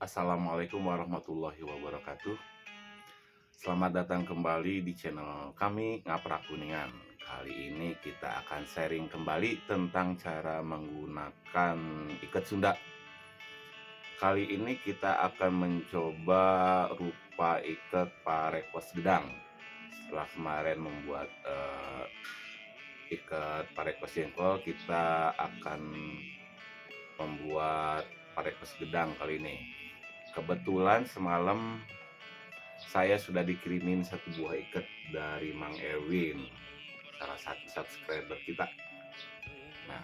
Assalamualaikum warahmatullahi wabarakatuh. Selamat datang kembali di channel kami Ngaprak Kuningan. Kali ini kita akan sharing kembali tentang cara menggunakan ikat Sunda. Kali ini kita akan mencoba rupa ikat parekos gedang. Setelah kemarin membuat ikat parekos jengkol, kita akan membuat parekos gedang kali ini. Kebetulan semalam saya sudah dikirimin satu buah ikat dari Mang Erwin, salah satu subscriber kita. Nah,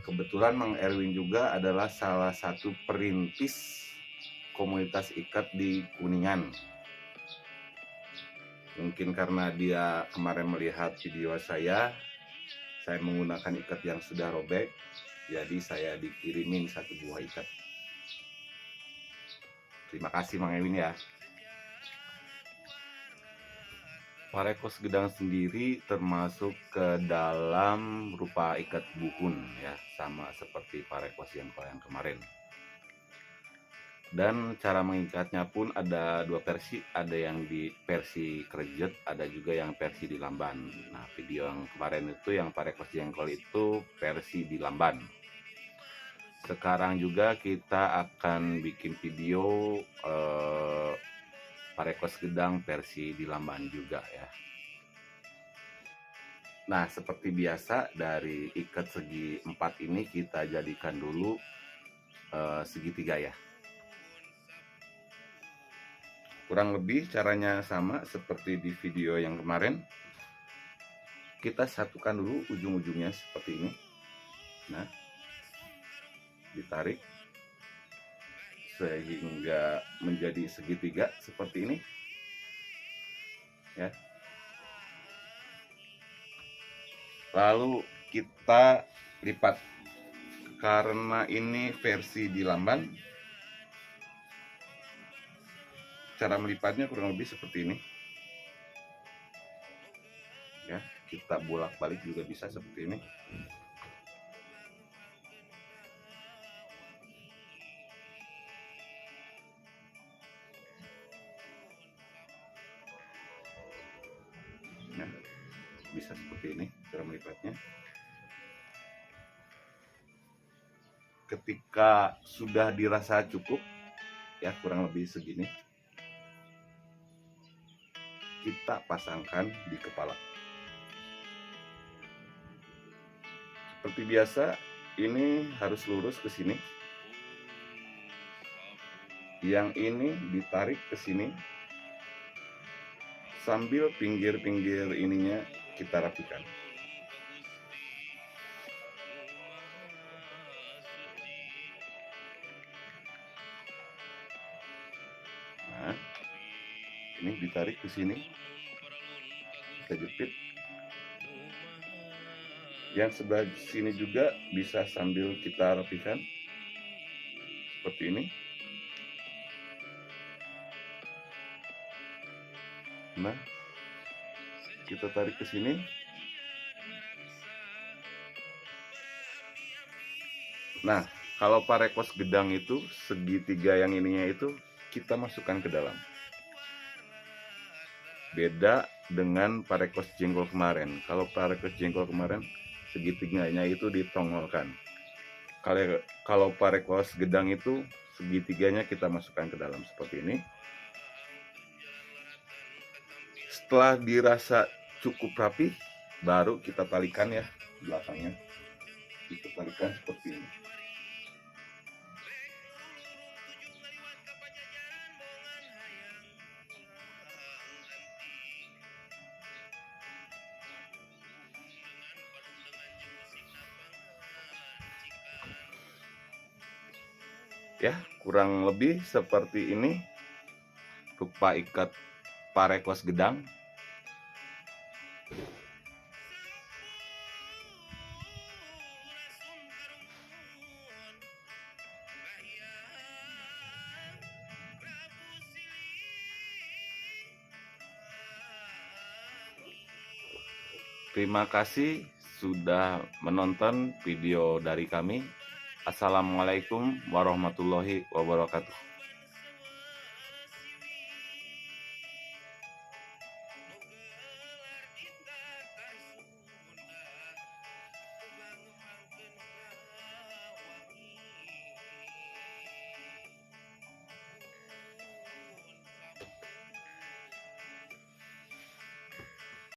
kebetulan Mang Erwin juga adalah salah satu perintis komunitas ikat di Kuningan. Mungkin karena dia kemarin melihat video saya menggunakan ikat yang sudah robek, jadi saya dikirimin satu buah ikat. Terima kasih Mang Erwin ya. Parekos gedang sendiri termasuk ke dalam rupa ikat buhun ya, sama seperti parekos jengkol yang kemarin. Dan cara mengikatnya pun ada dua versi, ada yang di versi krejet, ada juga yang versi di lamban. Nah, video yang kemarin itu yang parekos jengkol itu versi di lamban. Sekarang juga kita akan bikin video parekos gedang versi di lamban juga ya. Nah, seperti biasa dari ikat segi 4 ini kita jadikan dulu segitiga ya. Kurang lebih caranya sama seperti di video yang kemarin. Kita satukan dulu ujung-ujungnya seperti ini. Nah, ditarik sehingga menjadi segitiga seperti ini ya. Lalu kita lipat, karena ini versi di lamban, cara melipatnya kurang lebih seperti ini ya. Kita bolak-balik juga bisa seperti ini. Nah, bisa seperti ini cara melipatnya. Ketika sudah dirasa cukup ya, kurang lebih segini, kita pasangkan di kepala. Seperti biasa, ini harus lurus ke sini. Yang ini ditarik ke sini, sambil pinggir-pinggir ininya kita rapikan. Nah, ini ditarik ke sini, kita jepit. Yang sebelah sini juga bisa sambil kita rapikan seperti ini. Nah, kita tarik ke sini. Nah, kalau parekos gedang itu segitiga yang ininya itu kita masukkan ke dalam. Beda dengan parekos jengkol kemarin. Kalau parekos jengkol kemarin segitiganya itu ditongolkan. Kalau parekos gedang itu segitiganya kita masukkan ke dalam seperti ini. Setelah dirasa cukup rapi, baru kita talikan ya belakangnya. Kita talikan seperti ini. Ya, kurang lebih seperti ini rupa ikat parekos gedang. Terima kasih sudah menonton video dari kami. Assalamualaikum warahmatullahi wabarakatuh.